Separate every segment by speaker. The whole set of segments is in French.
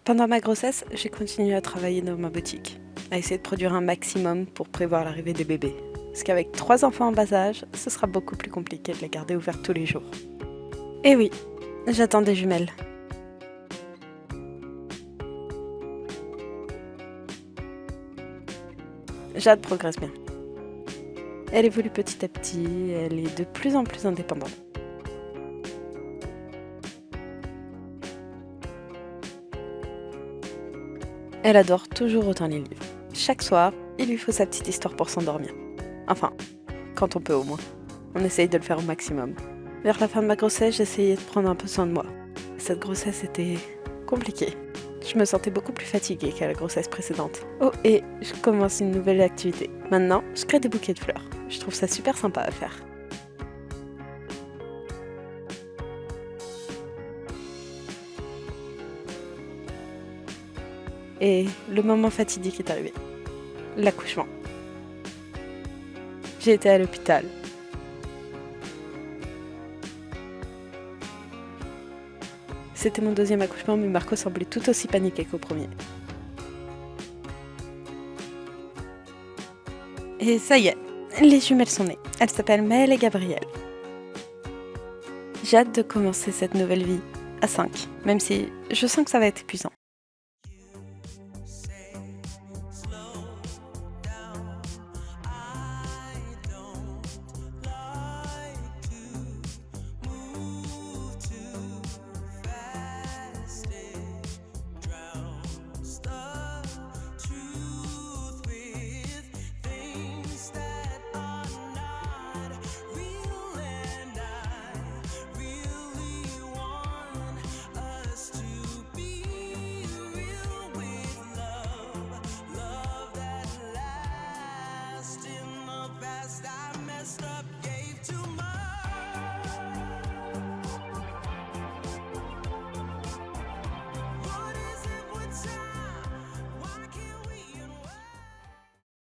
Speaker 1: Pendant ma grossesse, j'ai continué à travailler dans ma boutique, à essayer de produire un maximum pour prévoir l'arrivée des bébés. Parce qu'avec 3 enfants en bas âge, ce sera beaucoup plus compliqué de les garder ouverts tous les jours. Et oui, j'attends des jumelles. Jade progresse bien. Elle évolue petit à petit, elle est de plus en plus indépendante. Elle adore toujours autant les livres. Chaque soir, il lui faut sa petite histoire pour s'endormir. Enfin, quand on peut au moins. On essaye de le faire au maximum. Vers la fin de ma grossesse, j'essayais de prendre un peu soin de moi. Cette grossesse était compliquée. Je me sentais beaucoup plus fatiguée qu'à la grossesse précédente. Oh, et je commence une nouvelle activité. Maintenant, je crée des bouquets de fleurs. Je trouve ça super sympa à faire. Et le moment fatidique est arrivé. L'accouchement. J'ai été à l'hôpital. C'était mon deuxième accouchement, mais Marco semblait tout aussi paniqué qu'au premier. Et ça y est, les jumelles sont nées. Elles s'appellent Maëlle et Gabrielle. J'ai hâte de commencer cette nouvelle vie à 5, même si je sens que ça va être épuisant.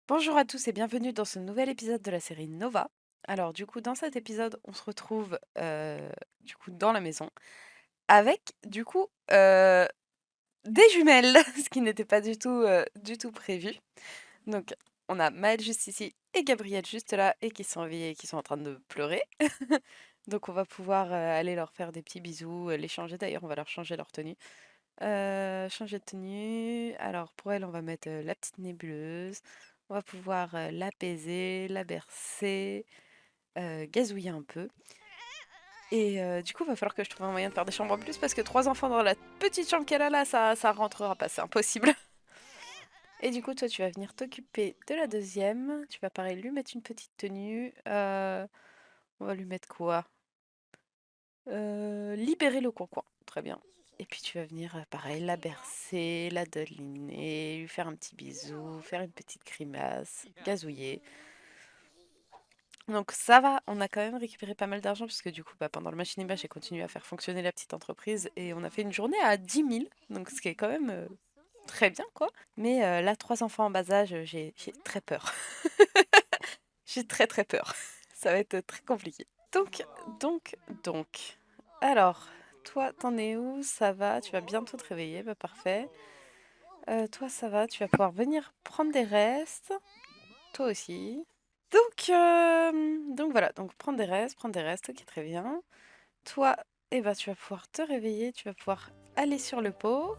Speaker 1: Bonjour à tous et bienvenue dans ce nouvel épisode de la série Nova. Alors du coup dans cet épisode on se retrouve dans la maison avec des jumelles, ce qui n'était pas du tout prévu. Donc on a Maëlle juste ici et Gabrielle juste là et qui sont éveillées et qui sont en train de pleurer. Donc on va pouvoir aller leur faire des petits bisous, les changer d'ailleurs, on va leur changer leur tenue. Changer de tenue. Alors pour elle, on va mettre la petite nébuleuse. On va pouvoir l'apaiser, la bercer, gazouiller un peu. Et du coup, il va falloir que je trouve un moyen de faire des chambres en plus parce que 3 enfants dans la petite chambre qu'elle a là, ça rentrera pas, c'est impossible. Et du coup, toi, tu vas venir t'occuper de la deuxième. Tu vas pareil lui mettre une petite tenue. On va lui mettre quoi? Libérer le coin. Très bien. Et puis tu vas venir, pareil, la bercer, la dodeliner, lui faire un petit bisou, faire une petite grimace, gazouiller. Donc ça va, on a quand même récupéré pas mal d'argent parce que du coup, pendant le machinima, j'ai continué à faire fonctionner la petite entreprise et on a fait une journée à 10 000, donc ce qui est quand même très bien, quoi. Mais là, 3 enfants en bas âge, j'ai très peur. J'ai très très peur. Ça va être très compliqué. Donc, donc. Alors, toi, t'en es où? Ça va? Tu vas bientôt te réveiller? Bah, parfait. Toi, ça va? Tu vas pouvoir venir prendre des restes. Toi aussi. Donc voilà. Donc, prendre des restes. Ok, très bien. Toi, eh ben, tu vas pouvoir te réveiller. Tu vas pouvoir aller sur le pot.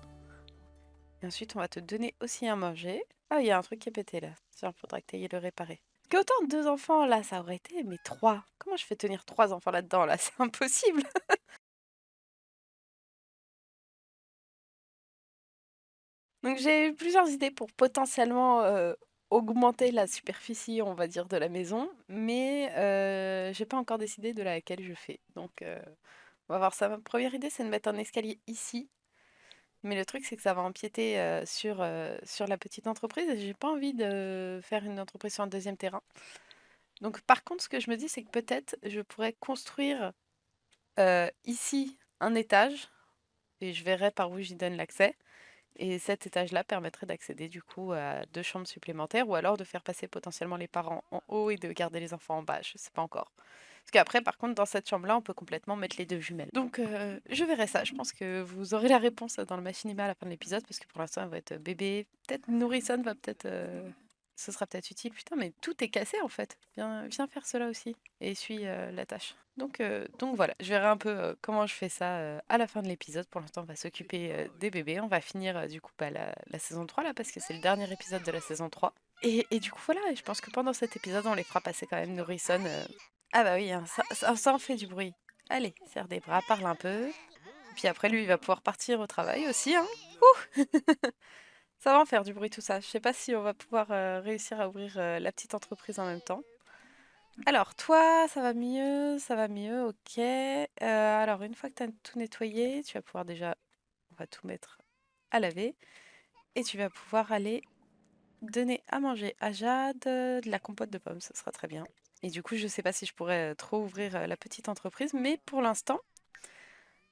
Speaker 1: Et ensuite, on va te donner aussi à manger. Ah, il y a un truc qui est pété là. Tiens, faudra que tu ailles le réparer. Que autant de 2 enfants là, ça aurait été, mais 3. Comment je fais tenir 3 enfants là-dedans là? C'est impossible. Donc j'ai eu plusieurs idées pour potentiellement augmenter la superficie, on va dire, de la maison, mais j'ai pas encore décidé de laquelle je fais. Donc on va voir ça. Ma première idée, c'est de mettre un escalier ici, mais le truc, c'est que ça va empiéter sur la petite entreprise et j'ai pas envie de faire une entreprise sur un deuxième terrain. Donc par contre, ce que je me dis, c'est que peut-être je pourrais construire ici un étage et je verrai par où j'y donne l'accès. Et cet étage-là permettrait d'accéder du coup à 2 chambres supplémentaires ou alors de faire passer potentiellement les parents en haut et de garder les enfants en bas. Je sais pas encore. Parce qu'après, par contre, dans cette chambre-là, on peut complètement mettre les deux jumelles. Donc, je verrai ça. Je pense que vous aurez la réponse dans le machinima à la fin de l'épisode, parce que pour l'instant, elle va être bébé. Peut-être nourrisson va peut-être... ce sera peut-être utile. Putain, mais tout est cassé, en fait. Viens faire cela aussi. Et essuie la tâche. Donc voilà, je verrai un peu comment je fais ça à la fin de l'épisode. Pour l'instant, on va s'occuper des bébés. On va finir du coup la saison 3 là, parce que c'est le dernier épisode de la saison 3. Et du coup, voilà, je pense que pendant cet épisode, on les fera passer quand même nourrisson. Ah bah oui, hein, ça en fait du bruit. Allez, serre des bras, parle un peu. Puis après, lui, il va pouvoir partir au travail aussi, hein. Ouh ça va en faire du bruit tout ça. Je sais pas si on va pouvoir réussir à ouvrir la petite entreprise en même temps. Alors, toi, ça va mieux, ok. Alors, une fois que tu as tout nettoyé, tu vas pouvoir déjà, on va tout mettre à laver. Et tu vas pouvoir aller donner à manger à Jade de la compote de pommes, ce sera très bien. Et du coup, je sais pas si je pourrais trop ouvrir la petite entreprise, mais pour l'instant,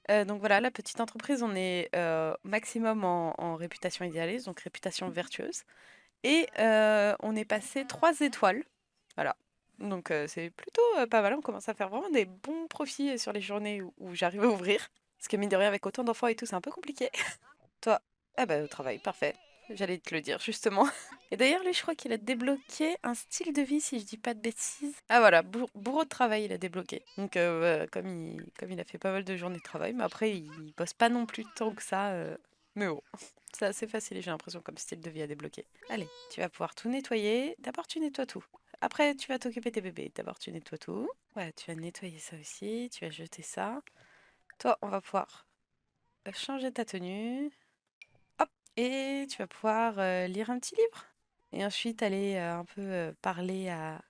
Speaker 1: donc voilà, la petite entreprise, on est maximum en réputation idéaliste, donc réputation vertueuse. Et on est passé 3 étoiles. Voilà. Donc c'est plutôt pas mal. On commence à faire vraiment des bons profits sur les journées où j'arrive à ouvrir. Parce que mine de rien, avec autant d'enfants et tout, c'est un peu compliqué. Toi, ah bah au travail, parfait. J'allais te le dire justement. Et d'ailleurs, lui, je crois qu'il a débloqué un style de vie, si je dis pas de bêtises. Ah voilà, bourreau de travail, il a débloqué. Donc comme il a fait pas mal de journées de travail, mais après, il bosse pas non plus tant que ça. Mais bon, c'est assez facile, j'ai l'impression, comme style de vie à débloquer. Allez, tu vas pouvoir tout nettoyer. D'abord, tu nettoies tout. Après, tu vas t'occuper des bébés. D'abord, tu nettoies tout. Ouais, tu vas nettoyer ça aussi. Tu vas jeter ça. Toi, on va pouvoir changer ta tenue. Hop, et tu vas pouvoir lire un petit livre. Et ensuite aller un peu parler à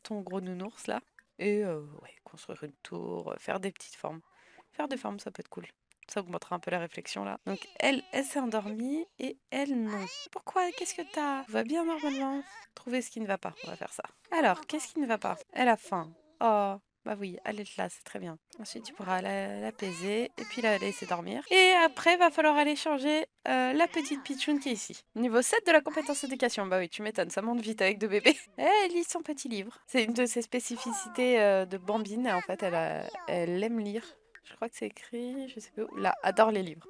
Speaker 1: ton gros nounours là. Et ouais, construire une tour, faire des petites formes. Faire des formes, ça peut être cool. Ça augmentera un peu la réflexion là. Donc elle s'est endormie et elle non. Pourquoi? Qu'est-ce que t'as? Tout va bien normalement? Trouver ce qui ne va pas. On va faire ça. Alors, qu'est-ce qui ne va pas? Elle a faim. Oh, bah oui, elle est là, c'est très bien. Ensuite, tu pourras l'apaiser et puis la laisser dormir. Et après, va falloir aller changer la petite pitchoune qui est ici. Niveau 7 de la compétence éducation. Bah oui, tu m'étonnes, ça monte vite avec deux bébés. Elle lit son petit livre. C'est une de ses spécificités de bambine. En fait, elle aime lire. Je crois que c'est écrit, je sais pas où. Là, adore les livres.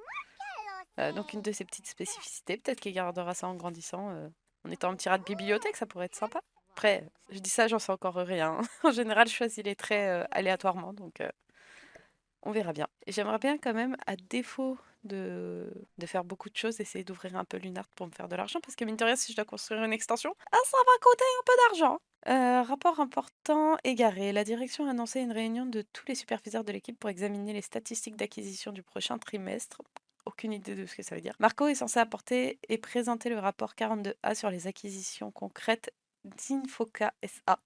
Speaker 1: Donc une de ses petites spécificités. Peut-être qu'elle gardera ça en grandissant. En étant un petit rat de bibliothèque, ça pourrait être sympa. Après, je dis ça, j'en sais encore rien. En général, je choisis les traits aléatoirement, donc on verra bien. J'aimerais bien quand même, à défaut de faire beaucoup de choses, essayer d'ouvrir un peu Lunart pour me faire de l'argent, parce que mine de rien, si je dois construire une extension, ah, ça va coûter un peu d'argent. Rapport important égaré. La direction a annoncé une réunion de tous les superviseurs de l'équipe pour examiner les statistiques d'acquisition du prochain trimestre. Aucune idée de ce que ça veut dire. Marco est censé apporter et présenter le rapport 42A sur les acquisitions concrètes d'Infoca SA.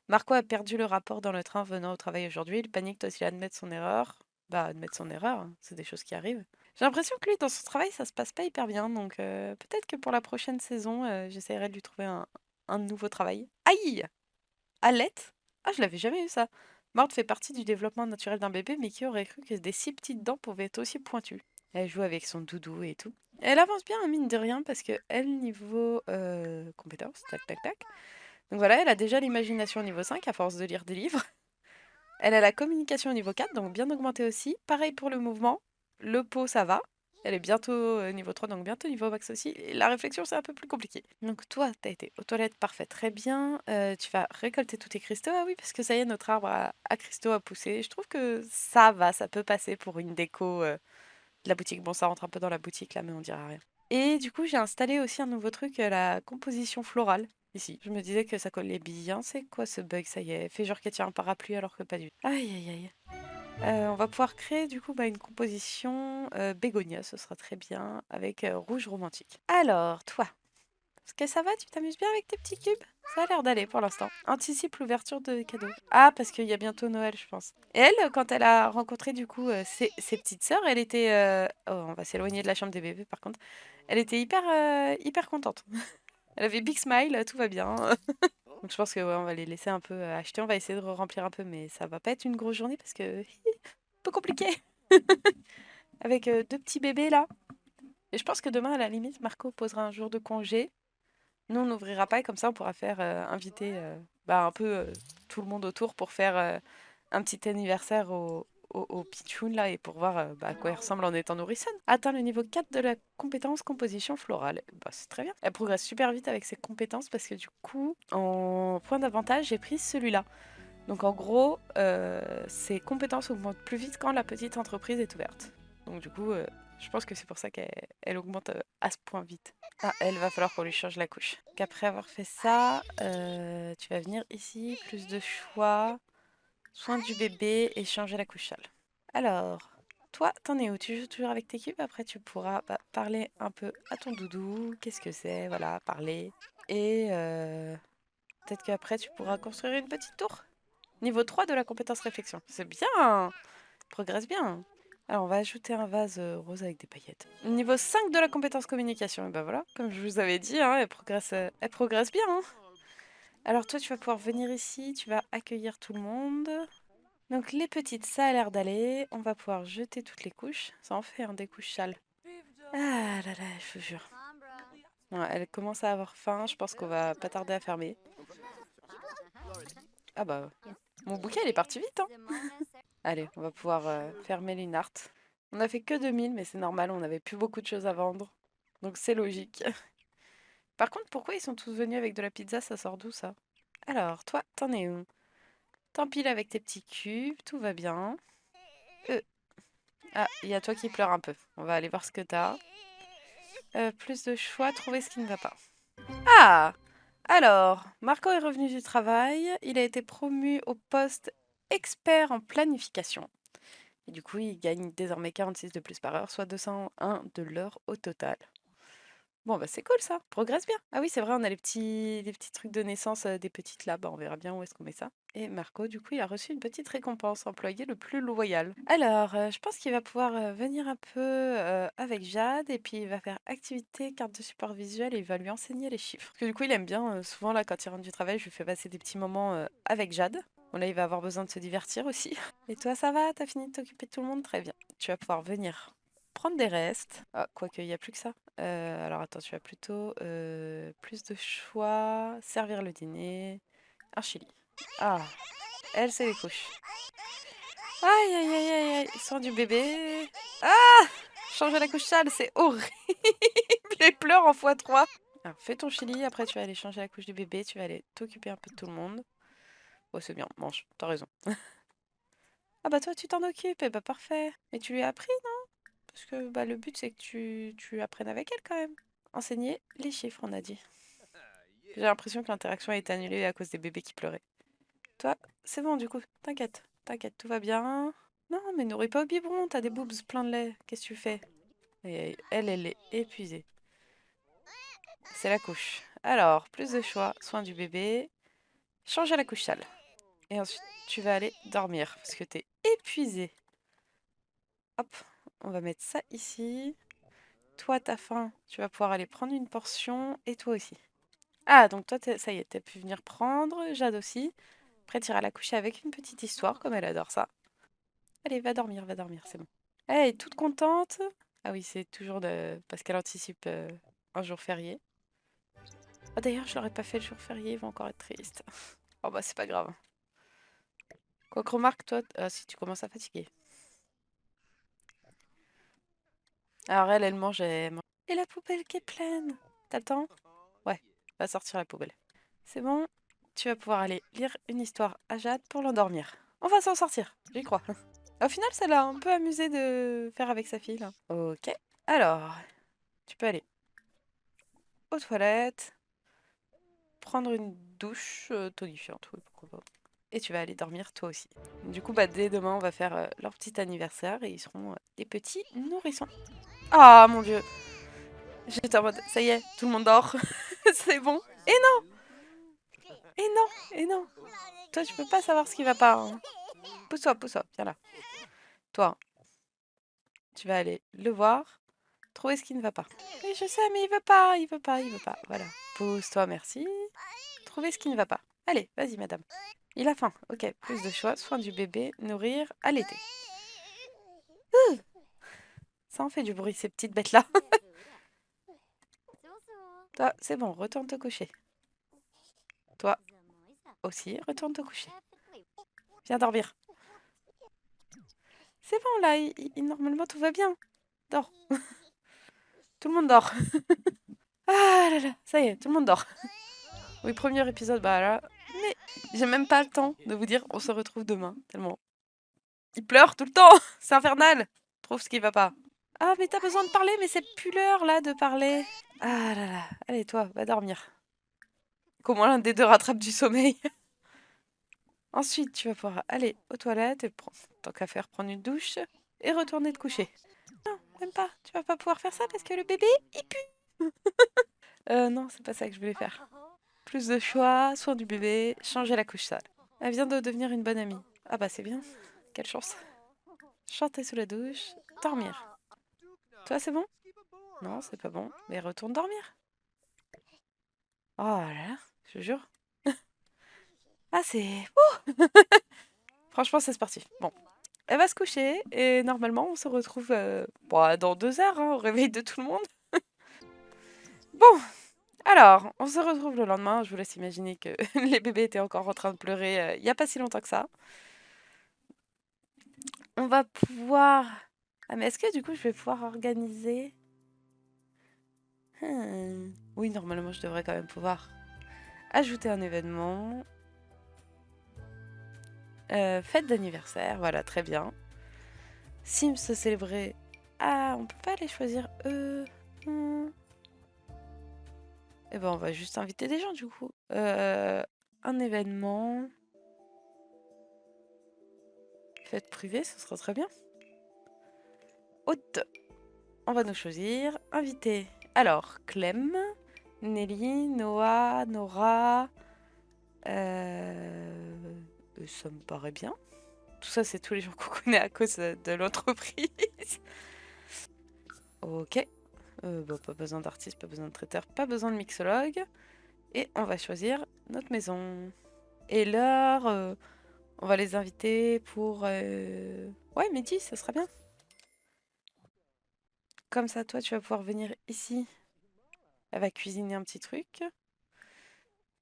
Speaker 1: Marco a perdu le rapport dans le train venant au travail aujourd'hui. Il panique, doit-il admettre son erreur? Bah, admettre son erreur, hein, c'est des choses qui arrivent. J'ai l'impression que lui, dans son travail, ça se passe pas hyper bien. Donc peut-être que pour la prochaine saison, j'essaierai de lui trouver un nouveau travail. Aïe! Alette? Ah, je l'avais jamais eu ça. Morte fait partie du développement naturel d'un bébé, mais qui aurait cru que des si petites dents pouvaient être aussi pointues? Elle joue avec son doudou et tout. Elle avance bien, hein, mine de rien, parce que elle, niveau compétences, tac tac tac. Donc voilà, elle a déjà l'imagination au niveau 5 à force de lire des livres. Elle a la communication au niveau 4, donc bien augmenté aussi. Pareil pour le mouvement. Le pot, ça va. Elle est bientôt niveau 3, donc bientôt niveau max aussi. Et la réflexion, c'est un peu plus compliqué. Donc toi, t'as été aux toilettes, parfait, très bien. Tu vas récolter tous tes cristaux. Ah oui, parce que ça y est, notre arbre à cristaux a poussé. Je trouve que ça va, ça peut passer pour une déco de la boutique. Bon, ça rentre un peu dans la boutique là, mais on dira rien. Et du coup, j'ai installé aussi un nouveau truc, la composition florale. Ici, je me disais que ça collait bien. C'est quoi ce bug? Ça y est, fait genre qu'elle tient un parapluie alors que pas du tout. Aïe aïe aïe. On va pouvoir créer du coup une composition bégonia, ce sera très bien, avec rouge romantique. Alors, toi, est-ce que ça va? Tu t'amuses bien avec tes petits cubes? Ça a l'air d'aller pour l'instant. Anticipe l'ouverture de cadeaux. Ah, parce qu'il y a bientôt Noël, je pense. Et elle, quand elle a rencontré du coup ses petites sœurs, elle était... Oh, on va s'éloigner de la chambre des bébés par contre. Elle était hyper contente. Elle avait big smile, tout va bien. Donc je pense que ouais, on va les laisser un peu acheter. On va essayer de remplir un peu, mais ça va pas être une grosse journée parce que un peu compliqué avec deux petits bébés là. Et je pense que demain, à la limite, Marco posera un jour de congé. Nous, on n'ouvrira pas et comme ça, on pourra faire inviter un peu tout le monde autour pour faire un petit anniversaire au Pichoun là et pour voir à quoi il ressemble en étant nourrissonne. Atteint le niveau 4 de la compétence composition florale. Bah, c'est très bien. Elle progresse super vite avec ses compétences parce que du coup, en point d'avantage, j'ai pris celui-là. Donc en gros, ses compétences augmentent plus vite quand la petite entreprise est ouverte. Donc du coup, je pense que c'est pour ça qu'elle augmente à ce point vite. Ah, elle va falloir qu'on lui change la couche. Qu'après avoir fait ça, tu vas venir ici, plus de choix, soin du bébé et changer la couche sale. Alors, toi, t'en es où? Tu joues toujours avec tes cubes? Après, tu pourras parler un peu à ton doudou. Qu'est-ce que c'est? Voilà, parler. Et peut-être qu'après, tu pourras construire une petite tour. Niveau 3 de la compétence réflexion. C'est bien! Progresse bien. Alors, on va ajouter un vase rose avec des paillettes. Niveau 5 de la compétence communication. Et ben voilà, comme je vous avais dit, hein, elle progresse bien. Hein. Alors, toi, tu vas pouvoir venir ici. Tu vas accueillir tout le monde. Donc, les petites, ça a l'air d'aller. On va pouvoir jeter toutes les couches. Ça en fait, hein, des couches sales. Ah là là, je vous jure. Ouais, elle commence à avoir faim. Je pense qu'on va pas tarder à fermer. Ah bah, mon bouquet, il est parti vite, hein. Allez, on va pouvoir fermer l'Inart. On a fait que 2000, mais c'est normal, on n'avait plus beaucoup de choses à vendre. Donc c'est logique. Par contre, pourquoi ils sont tous venus avec de la pizza? Ça sort d'où ça? Alors, toi, t'en es où? T'empiles avec tes petits cubes, tout va bien. Ah, il y a toi qui pleure un peu. On va aller voir ce que t'as. Plus de choix, trouver ce qui ne va pas. Ah! Alors, Marco est revenu du travail. Il a été promu au poste expert en planification. Et du coup, il gagne désormais 46 de plus par heure, soit 201 de l'heure au total. Bon, bah c'est cool ça, progresse bien. Ah oui, c'est vrai, on a les petits trucs de naissance des petites là, bah on verra bien où est-ce qu'on met ça. Et Marco, du coup, il a reçu une petite récompense, employé le plus loyal. Alors, je pense qu'il va pouvoir venir un peu avec Jade, et puis il va faire activité, carte de support visuel, et il va lui enseigner les chiffres. Parce que du coup, il aime bien, souvent là, quand il rentre du travail, je lui fais passer des petits moments avec Jade. Bon là, il va avoir besoin de se divertir aussi. Et toi, ça va? T'as fini de t'occuper de tout le monde? Très bien. Tu vas pouvoir venir prendre des restes. Ah, quoique, il n'y a plus que ça. Alors attends, tu vas plutôt plus de choix, servir le dîner, un chili. Ah, elle, c'est les couches. Aïe, aïe, aïe, aïe, aïe, sang du bébé. Ah, changer la couche sale, c'est horrible. Les pleurs en x3. Alors, fais ton chili, après tu vas aller changer la couche du bébé, tu vas aller t'occuper un peu de tout le monde. Oh, c'est bien, mange, t'as raison. Ah bah toi, tu t'en occupes, et bah parfait. Mais tu lui as appris, non? Parce que bah, le but, c'est que tu apprennes avec elle quand même. Enseigner les chiffres, on a dit. J'ai l'impression que l'interaction a été annulée à cause des bébés qui pleuraient. Toi, c'est bon du coup, t'inquiète, t'inquiète, tout va bien. Non, mais nourris pas au biberon, t'as des boobs plein de lait, qu'est-ce que tu fais? Et elle est épuisée. C'est la couche. Alors, plus de choix, soin du bébé, changer la couche sale. Et ensuite, tu vas aller dormir parce que t'es épuisé. Hop, on va mettre ça ici. Toi, t'as faim, tu vas pouvoir aller prendre une portion et toi aussi. Ah, donc toi, ça y est, t'as pu venir prendre, Jade aussi. Après, tu iras la coucher avec une petite histoire, comme elle adore ça. Allez, va dormir, c'est bon. Elle est toute contente. Ah oui, c'est toujours parce qu'elle anticipe un jour férié. Oh, d'ailleurs, je l'aurais pas fait le jour férié, il va encore être triste. Oh bah, c'est pas grave. Quoi que remarque, toi, si tu commences à fatiguer. Alors elle mange, elle mange. Et la poubelle qui est pleine. T'as le temps? Ouais, va sortir la poubelle. C'est bon, tu vas pouvoir aller lire une histoire à Jade pour l'endormir. On va s'en sortir, j'y crois. Au final, ça l'a un peu amusé de faire avec sa fille, là. Ok. Alors, tu peux aller aux toilettes, prendre une douche tonifiante, oui, pourquoi pas. Et tu vas aller dormir toi aussi. Du coup, bah, dès demain, on va faire leur petit anniversaire et ils seront des petits nourrissons. Ah, mon Dieu. J'étais en mode, ça y est, tout le monde dort. C'est bon. Et non, et non, et non. Toi, tu peux pas savoir ce qui va pas. Hein. Pousse-toi, viens là. Toi, tu vas aller le voir, trouver ce qui ne va pas. Oui, je sais, mais il veut pas, il veut pas, il veut pas. Voilà. Pousse-toi, merci. Trouver ce qui ne va pas. Allez, vas-y, madame. Il a faim. Ok, plus de choix. Soin du bébé, nourrir, allaiter. Ça en fait du bruit, ces petites bêtes-là. Toi, c'est bon, retourne te coucher. Toi aussi, retourne te coucher. Viens dormir. C'est bon, là, normalement, tout va bien. Dors. Tout le monde dort. Ah là là, ça y est, tout le monde dort. Oui, premier épisode, bah là... Mais j'ai même pas le temps de vous dire on se retrouve demain, tellement... Il pleure tout le temps. C'est infernal. Trouve ce qui va pas. Ah, mais t'as besoin de parler, mais c'est plus l'heure, là, de parler. Ah là là. Allez, toi, va dormir. Qu'au moins l'un des deux rattrape du sommeil. Ensuite, tu vas pouvoir aller aux toilettes et tant qu'à faire, prendre une douche et retourner te coucher. Non, même pas. Tu vas pas pouvoir faire ça parce que le bébé, il pue. Non, c'est pas ça que je voulais faire. Plus de choix, soin du bébé, changer la couche sale. Elle vient de devenir une bonne amie. Ah bah c'est bien. Quelle chance. Chanter sous la douche, dormir. Toi, c'est bon? Non, c'est pas bon. Mais retourne dormir. Oh là là, je te jure. Ah, c'est... Franchement, c'est sportif. Bon, elle va se coucher et normalement, on se retrouve dans 2 heures, hein, au réveil de tout le monde. Bon, alors, on se retrouve le lendemain. Je vous laisse imaginer que les bébés étaient encore en train de pleurer il n'y a pas si longtemps que ça. On va pouvoir... Ah, mais est-ce que du coup, je vais pouvoir organiser... Oui, normalement, je devrais quand même pouvoir ajouter un événement. Fête d'anniversaire, voilà, très bien. Sims se célébrer. Ah, on peut pas aller choisir eux. Eh ben, on va juste inviter des gens du coup. Un événement. Fête privée, ce sera très bien. Hôte. On va nous choisir. Invité. Alors, Clem, Nelly, Noah, Nora. Ça me paraît bien. Tout ça, c'est tous les gens qu'on connaît à cause de l'entreprise. Ok. Pas besoin d'artiste, pas besoin de traiteur, pas besoin de mixologue. Et on va choisir notre maison. Et l'heure, on va les inviter pour... Ouais, midi, ça sera bien. Comme ça, toi, tu vas pouvoir venir ici. Elle va cuisiner un petit truc.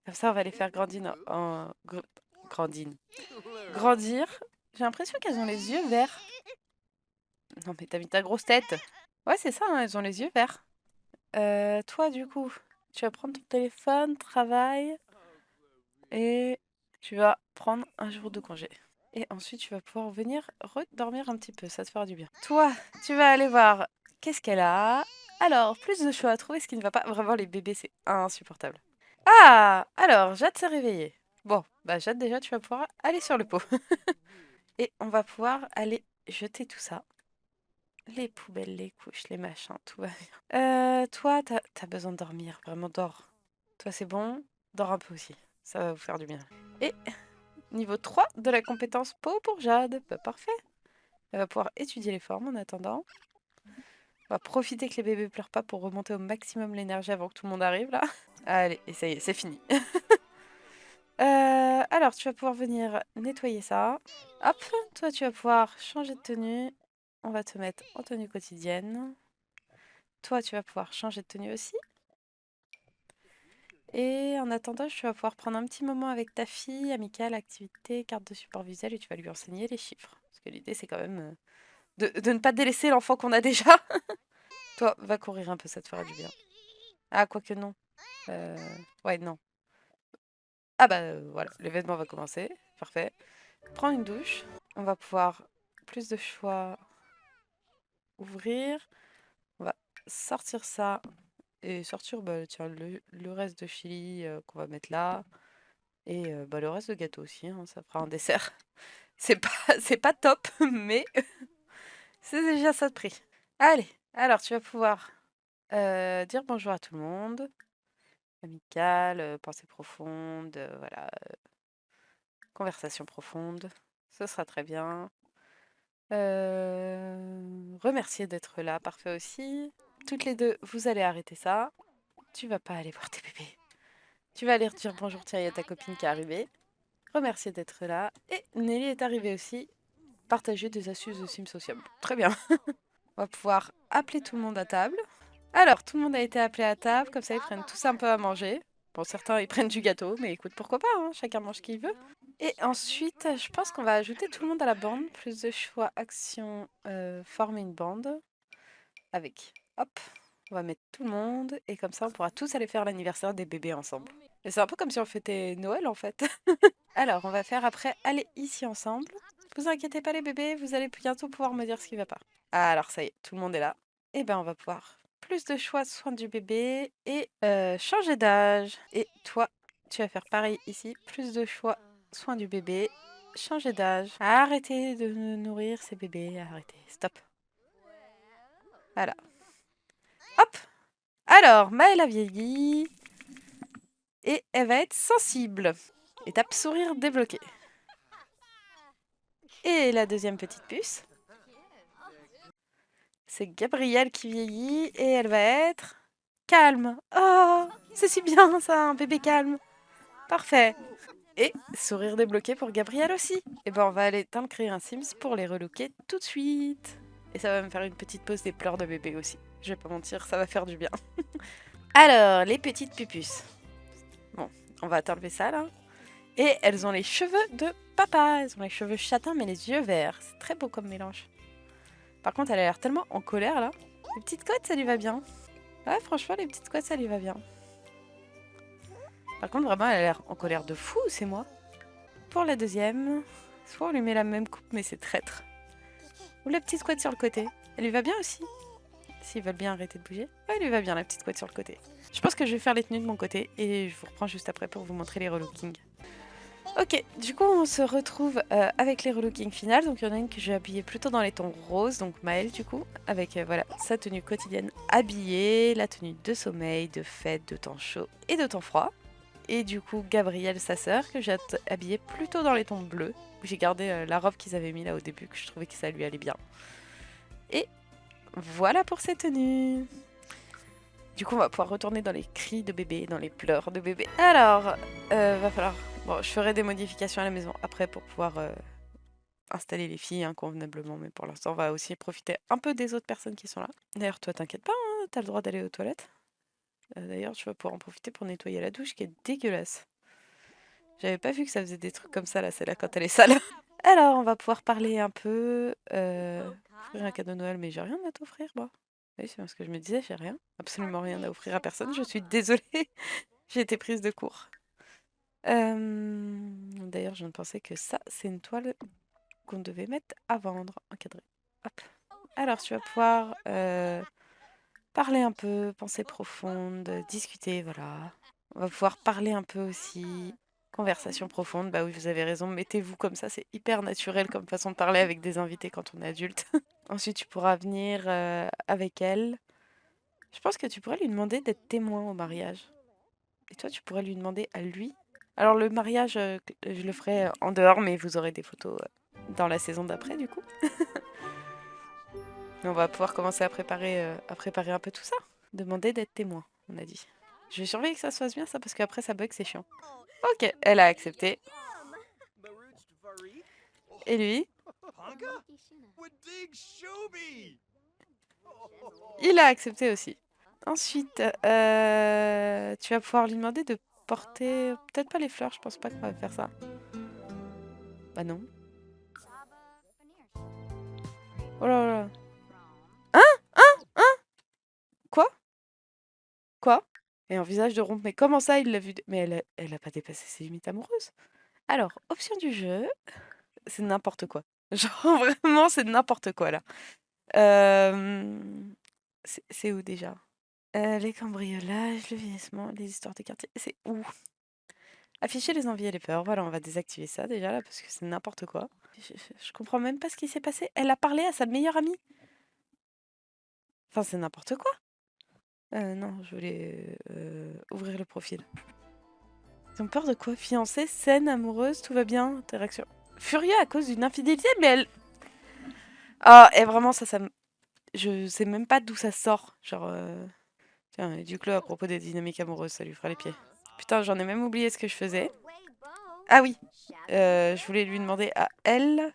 Speaker 1: Comme ça, on va les faire grandir. J'ai l'impression qu'elles ont les yeux verts. Non, mais t'as mis ta grosse tête. Ouais, c'est ça, hein, elles ont les yeux verts. Toi, du coup, tu vas prendre ton téléphone, travail, et tu vas prendre un jour de congé. Et ensuite, tu vas pouvoir venir redormir un petit peu, ça te fera du bien. Toi, tu vas aller voir qu'est-ce qu'elle a. Alors, plus de choix à trouver, ce qui ne va pas. Vraiment, les bébés, c'est insupportable. Ah! Alors, Jade s'est réveillée. Bon, bah Jade, déjà, tu vas pouvoir aller sur le pot. Et on va pouvoir aller jeter tout ça. Les poubelles, les couches, les machins, tout va bien. Toi, t'as besoin de dormir, vraiment, dors. Toi, c'est bon, dors un peu aussi. Ça va vous faire du bien. Et niveau 3 de la compétence peau pour Jade. Bah, parfait. Elle va pouvoir étudier les formes en attendant. On va profiter que les bébés pleurent pas pour remonter au maximum l'énergie avant que tout le monde arrive là. Allez, et ça y est, c'est fini. Alors, tu vas pouvoir venir nettoyer ça. Hop, toi tu vas pouvoir changer de tenue. On va te mettre en tenue quotidienne. Toi, tu vas pouvoir changer de tenue aussi. Et en attendant, tu vas pouvoir prendre un petit moment avec ta fille, amicale, activité, carte de support visuel, et tu vas lui enseigner les chiffres. Parce que l'idée, c'est quand même de ne pas délaisser l'enfant qu'on a déjà. Toi, va courir un peu, ça te fera du bien. Ah, quoique non. Ouais, non. Ah bah voilà, l'événement va commencer. Parfait. Prends une douche. On va pouvoir plus de choix ouvrir. On va sortir ça. Et sortir tiens, le reste de chili qu'on va mettre là. Et le reste de gâteau aussi, hein, ça fera un dessert. C'est pas top, mais c'est déjà ça de prix. Allez, alors tu vas pouvoir dire bonjour à tout le monde. Amical, pensée profonde, voilà, conversation profonde. Ce sera très bien. Remercier d'être là, parfait aussi. Toutes les deux, vous allez arrêter ça. Tu vas pas aller voir tes bébés. Tu vas aller dire bonjour, tiens, il y a ta copine qui est arrivée. Remercier d'être là. Et Nelly est arrivée aussi. Partager des astuces de sim sociable. Très bien. On va pouvoir appeler tout le monde à table. Alors, tout le monde a été appelé à table, comme ça ils prennent tous un peu à manger. Bon, certains ils prennent du gâteau, mais écoute, pourquoi pas, hein, chacun mange ce qu'il veut. Et ensuite, je pense qu'on va ajouter tout le monde à la bande. Plus de choix, action, former une bande. Avec, hop, on va mettre tout le monde. Et comme ça, on pourra tous aller faire l'anniversaire des bébés ensemble. Et c'est un peu comme si on fêtait Noël en fait. Alors, on va faire après aller ici ensemble. Vous inquiétez pas les bébés, vous allez bientôt pouvoir me dire ce qui va pas. Ah, alors ça y est, tout le monde est là. Et ben on va pouvoir plus de choix soins du bébé et changer d'âge. Et toi, tu vas faire pareil ici, plus de choix soins du bébé, changer d'âge. Arrêtez de nourrir ces bébés, arrêtez, stop. Voilà. Hop. Alors, Maëlle a vieilli et elle va être sensible. Étape sourire débloqué. Et la deuxième petite puce, c'est Gabrielle qui vieillit et elle va être calme. Oh, c'est si bien ça, un bébé calme. Parfait. Et sourire débloqué pour Gabrielle aussi. Et ben on va aller créer un Sims pour les relooker tout de suite. Et ça va me faire une petite pause des pleurs de bébé aussi. Je vais pas mentir, ça va faire du bien. Alors, les petites pupus. Bon, on va t'enlever ça là. Et elles ont les cheveux de papa. Elles ont les cheveux châtains mais les yeux verts. C'est très beau comme mélange. Par contre, elle a l'air tellement en colère là. Les petites côtes, ça lui va bien. Ouais, franchement, les petites côtes, ça lui va bien. Par contre, vraiment, elle a l'air en colère de fou, c'est moi. Pour la deuxième, soit on lui met la même coupe, mais c'est traître. Ou la petite couette sur le côté. Elle lui va bien aussi. S'ils veulent bien arrêter de bouger. Ouais, elle lui va bien, la petite couette sur le côté. Je pense que je vais faire les tenues de mon côté et je vous reprends juste après pour vous montrer les relookings. Ok, du coup on se retrouve avec les relookings finales. Donc il y en a une que j'ai habillée plutôt dans les tons roses, donc Maëlle du coup, avec voilà sa tenue quotidienne habillée, la tenue de sommeil, de fête, de temps chaud et de temps froid. Et du coup Gabrielle, sa sœur, que j'ai habillée plutôt dans les tons bleus. J'ai gardé la robe qu'ils avaient mis là au début, que je trouvais que ça lui allait bien. Et voilà pour ces tenues. Du coup on va pouvoir retourner dans les cris de bébé, dans les pleurs de bébé. Alors, va falloir... Bon, je ferai des modifications à la maison après pour pouvoir installer les filles convenablement, mais pour l'instant, on va aussi profiter un peu des autres personnes qui sont là. D'ailleurs, toi, t'inquiète pas, hein, t'as le droit d'aller aux toilettes. D'ailleurs, tu vas pouvoir en profiter pour nettoyer la douche qui est dégueulasse. J'avais pas vu que ça faisait des trucs comme ça, là, c'est là quand elle est sale. Alors, on va pouvoir parler un peu. Offrir un cadeau de Noël, mais j'ai rien à t'offrir, moi. Oui, c'est parce que je me disais, j'ai rien. Absolument rien à offrir à personne, je suis désolée. J'ai été prise de court. D'ailleurs, je viens de penser que ça, c'est une toile qu'on devait mettre à vendre, encadrée. Hop. Alors, tu vas pouvoir parler un peu, pensée profonde, discuter, voilà. On va pouvoir parler un peu aussi. Conversation profonde, bah oui, vous avez raison, mettez-vous comme ça, c'est hyper naturel comme façon de parler avec des invités quand on est adulte. Ensuite, tu pourras venir avec elle. Je pense que tu pourrais lui demander d'être témoin au mariage. Et toi, tu pourrais lui demander à lui. Alors, le mariage, je le ferai en dehors, mais vous aurez des photos dans la saison d'après, du coup. Et on va pouvoir commencer à préparer un peu tout ça. Demander d'être témoin, on a dit. Je vais surveiller que ça se passe bien, ça, parce qu'après, ça bug, c'est chiant. Ok, elle a accepté. Et lui, il a accepté aussi. Ensuite, tu vas pouvoir lui demander de porter... Peut-être pas les fleurs, je pense pas qu'on va faire ça. Bah non. Oh là là. Quoi? Quoi? Et un visage de rompre. Mais comment ça, il l'a vu? Mais elle a pas dépassé ses limites amoureuses. Alors, option du jeu, c'est n'importe quoi. Genre, vraiment, c'est n'importe quoi, là. Euh, c'est où, déjà? Les cambriolages, le vieillissement, les histoires des quartiers. C'est où? Afficher les envies et les peurs. Voilà, on va désactiver ça, déjà, là, parce que c'est n'importe quoi. Je comprends même pas ce qui s'est passé. Elle a parlé à sa meilleure amie. Enfin, c'est n'importe quoi. Non, je voulais ouvrir le profil. Ils ont peur de quoi? Fiancée, saine, amoureuse, tout va bien, interaction. Furieux à cause d'une infidélité, mais elle... Ah, et vraiment, je sais même pas d'où ça sort. Genre, tiens, et Duclos à propos des dynamiques amoureuses, ça lui fera les pieds. Putain, j'en ai même oublié ce que je faisais. Ah oui, je voulais lui demander à elle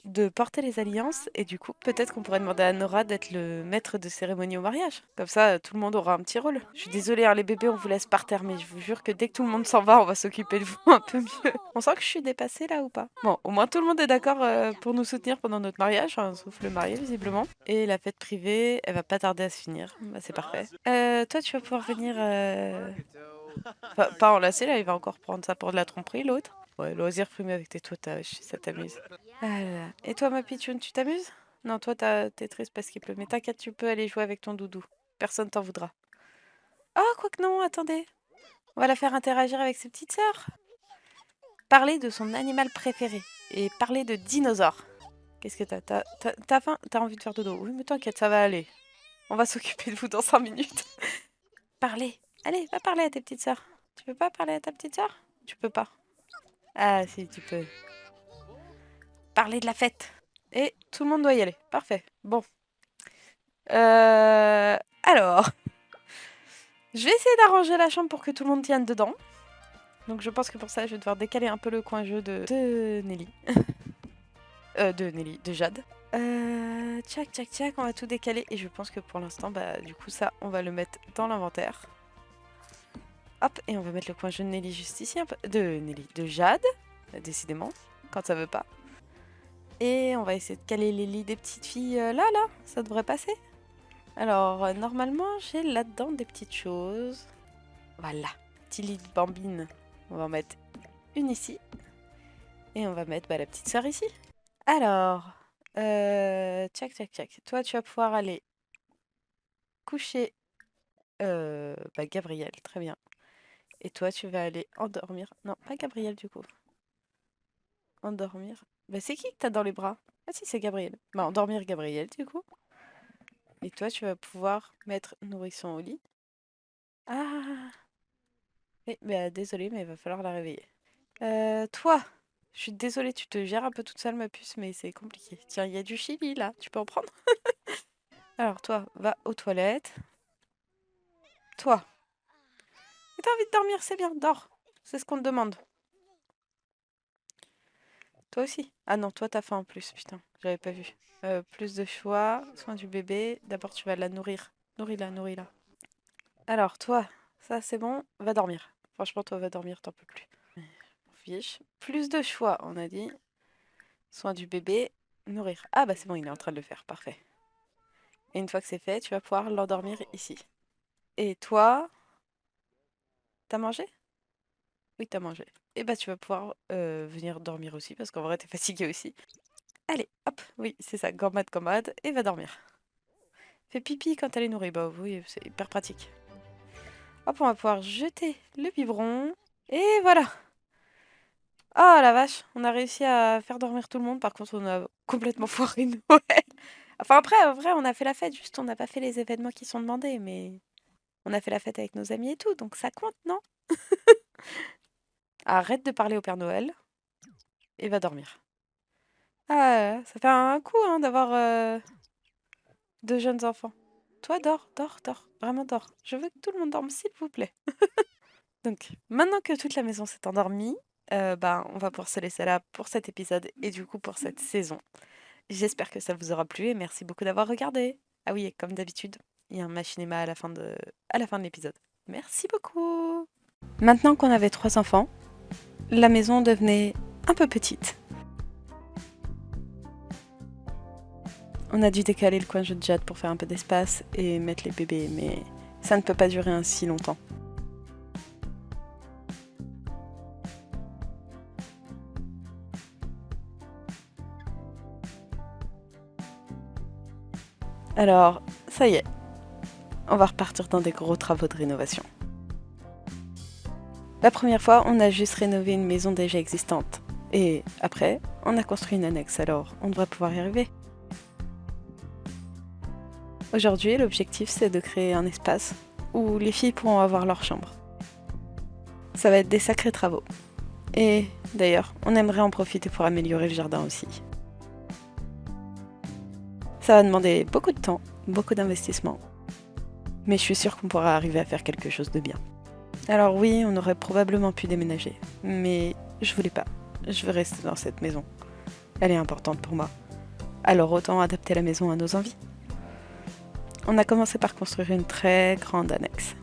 Speaker 1: de porter les alliances et du coup, peut-être qu'on pourrait demander à Nora d'être le maître de cérémonie au mariage. Comme ça, tout le monde aura un petit rôle. Je suis désolée, hein, les bébés, on vous laisse par terre, mais je vous jure que dès que tout le monde s'en va, on va s'occuper de vous un peu mieux. On sent que je suis dépassée là ou pas? Bon, au moins tout le monde est d'accord pour nous soutenir pendant notre mariage, hein, sauf le marié visiblement. Et la fête privée, elle va pas tarder à se finir. Bah, c'est parfait. Toi, tu vas pouvoir venir... Enfin, pas enlacer, là, il va encore prendre ça pour de la tromperie, l'autre. Ouais, loisir primé avec tes toutages, si ça t'amuse. Ah là là. Et toi, ma pitchoune, tu t'amuses? Non, toi, t'es triste parce qu'il pleut. Mais t'inquiète, tu peux aller jouer avec ton doudou. Personne t'en voudra. Ah, quoique non, attendez. On va la faire interagir avec ses petites sœurs. Parler de son animal préféré. Et parler de dinosaures. Qu'est-ce que t'as faim? T'as envie de faire dodo? Oui, mais t'inquiète, ça va aller. On va s'occuper de vous dans 5 minutes. Parler. Allez, va parler à tes petites sœurs. Tu peux pas parler à ta petite sœur? Tu peux pas. Ah, si, tu peux. Parler de la fête. Et tout le monde doit y aller. Parfait. Bon. Alors, je vais essayer d'arranger la chambre pour que tout le monde tienne dedans. Donc je pense que pour ça, je vais devoir décaler un peu le coin jeu de Nelly. De Jade. Tchac, tchac, tchac, on va tout décaler. Et je pense que pour l'instant, bah du coup ça, on va le mettre dans l'inventaire. Hop, et on va mettre le coin jeu de Nelly juste ici. De Jade, décidément, quand ça veut pas. Et on va essayer de caler les lits des petites filles là, ça devrait passer. Alors, normalement, j'ai là-dedans des petites choses. Voilà, petit lit de bambine. On va en mettre une ici. Et on va mettre la petite sœur ici. Alors, tchac, tchac, tchac. Toi, tu vas pouvoir aller coucher Gabriel, très bien. Et toi, tu vas aller endormir. Non, pas Gabriel, du coup. Endormir. C'est qui que t'as dans les bras? Ah si, c'est Gabriel. Endormir Gabriel, du coup. Et toi, tu vas pouvoir mettre nourrisson au lit. Ah! Oui, désolée, mais il va falloir la réveiller. Toi, je suis désolée, tu te gères un peu toute seule, ma puce, mais c'est compliqué. Tiens, il y a du chili, là, tu peux en prendre? Alors, toi, va aux toilettes. Toi, mais t'as envie de dormir, c'est bien, dors. C'est ce qu'on te demande. Toi aussi. Ah non, toi, t'as faim en plus, putain, j'avais pas vu. Plus de choix, soin du bébé. D'abord, tu vas la nourrir. Nourris-la, nourris-la. Alors, toi, ça, c'est bon, va dormir. Franchement, toi, va dormir, t'en peux plus. Fiche. Plus de choix, on a dit. Soin du bébé, nourrir. Ah bah c'est bon, il est en train de le faire, parfait. Et une fois que c'est fait, tu vas pouvoir l'endormir ici. Et toi, t'as mangé? Oui, t'as mangé. Et bah tu vas pouvoir venir dormir aussi, parce qu'en vrai t'es fatigué aussi. Allez, hop, oui, c'est ça, gambade, et va dormir. Fais pipi quand elle est nourrie, bah oui, c'est hyper pratique. Hop, on va pouvoir jeter le biberon. Et voilà. Oh la vache, on a réussi à faire dormir tout le monde, par contre on a complètement foiré Noël. Enfin après, en vrai, on a fait la fête, juste on n'a pas fait les événements qui sont demandés, mais on a fait la fête avec nos amis et tout, donc ça compte, non? Arrête de parler au Père Noël et va dormir. Ah, ça fait un coup, hein, d'avoir deux jeunes enfants. Toi, dors, dors, dors, vraiment dors. Je veux que tout le monde dorme, s'il vous plaît. Donc, maintenant que toute la maison s'est endormie, on va pouvoir se laisser là pour cet épisode et du coup pour cette saison. J'espère que ça vous aura plu et merci beaucoup d'avoir regardé. Ah oui, et comme d'habitude, il y a un machinima à la fin de l'épisode. Merci beaucoup. Maintenant qu'on avait 3 enfants, la maison devenait un peu petite. On a dû décaler le coin jeu de Jade pour faire un peu d'espace et mettre les bébés, mais ça ne peut pas durer ainsi longtemps. Alors, ça y est, on va repartir dans des gros travaux de rénovation. La première fois, on a juste rénové une maison déjà existante. Et après, on a construit une annexe, alors on devrait pouvoir y arriver. Aujourd'hui, l'objectif, c'est de créer un espace où les filles pourront avoir leur chambre. Ça va être des sacrés travaux. Et d'ailleurs, on aimerait en profiter pour améliorer le jardin aussi. Ça va demander beaucoup de temps, beaucoup d'investissement. Mais je suis sûre qu'on pourra arriver à faire quelque chose de bien. Alors oui, on aurait probablement pu déménager, mais je voulais pas. Je veux rester dans cette maison. Elle est importante pour moi. Alors autant adapter la maison à nos envies. On a commencé par construire une très grande annexe.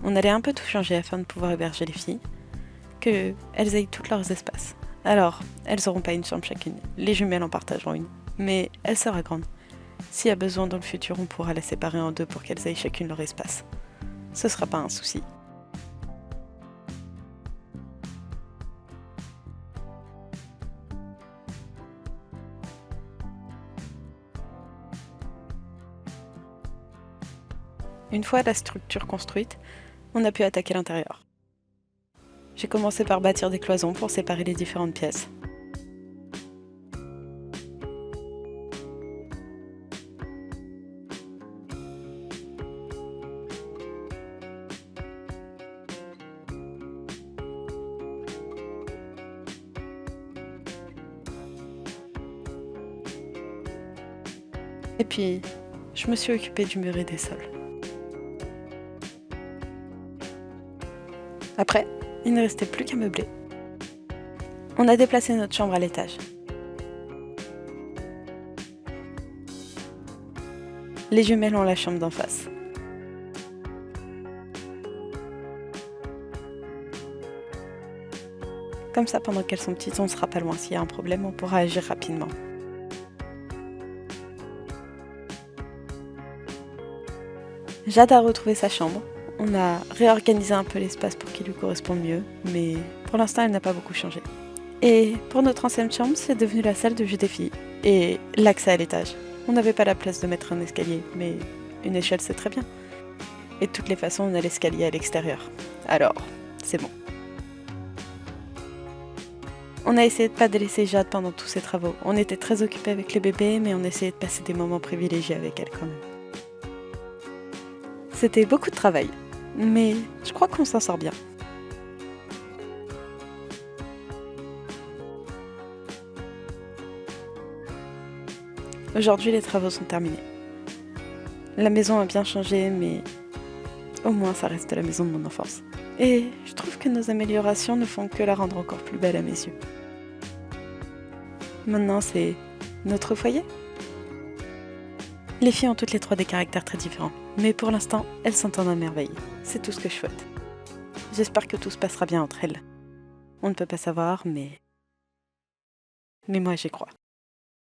Speaker 1: On allait un peu tout changer afin de pouvoir héberger les filles, qu'elles aient tous leurs espaces. Alors, elles n'auront pas une chambre chacune, les jumelles en partageront une, mais elle sera grande. S'il y a besoin dans le futur, on pourra la séparer en deux pour qu'elles aient chacune leur espace. Ce sera pas un souci. Une fois la structure construite, on a pu attaquer l'intérieur. J'ai commencé par bâtir des cloisons pour séparer les différentes pièces. Et puis, je me suis occupée du mur et des sols. Après, il ne restait plus qu'à meubler. On a déplacé notre chambre à l'étage. Les jumelles ont la chambre d'en face. Comme ça, pendant qu'elles sont petites, on ne sera pas loin. S'il y a un problème, on pourra agir rapidement. Jade a retrouvé sa chambre. On a réorganisé un peu l'espace pour qu'il lui corresponde mieux, mais pour l'instant, elle n'a pas beaucoup changé. Et pour notre ancienne chambre, c'est devenu la salle de jeu des filles et l'accès à l'étage. On n'avait pas la place de mettre un escalier, mais une échelle, c'est très bien. Et de toutes les façons, on a l'escalier à l'extérieur. Alors, c'est bon. On a essayé de pas délaisser Jade pendant tous ces travaux. On était très occupés avec les bébés, mais on essayait de passer des moments privilégiés avec elle quand même. C'était beaucoup de travail, mais je crois qu'on s'en sort bien. Aujourd'hui, les travaux sont terminés. La maison a bien changé, mais au moins ça reste la maison de mon enfance. Et je trouve que nos améliorations ne font que la rendre encore plus belle à mes yeux. Maintenant, c'est notre foyer. Les filles ont toutes les trois des caractères très différents, mais pour l'instant, elles s'entendent à merveille. C'est tout ce que je souhaite. J'espère que tout se passera bien entre elles. On ne peut pas savoir, mais moi j'y crois.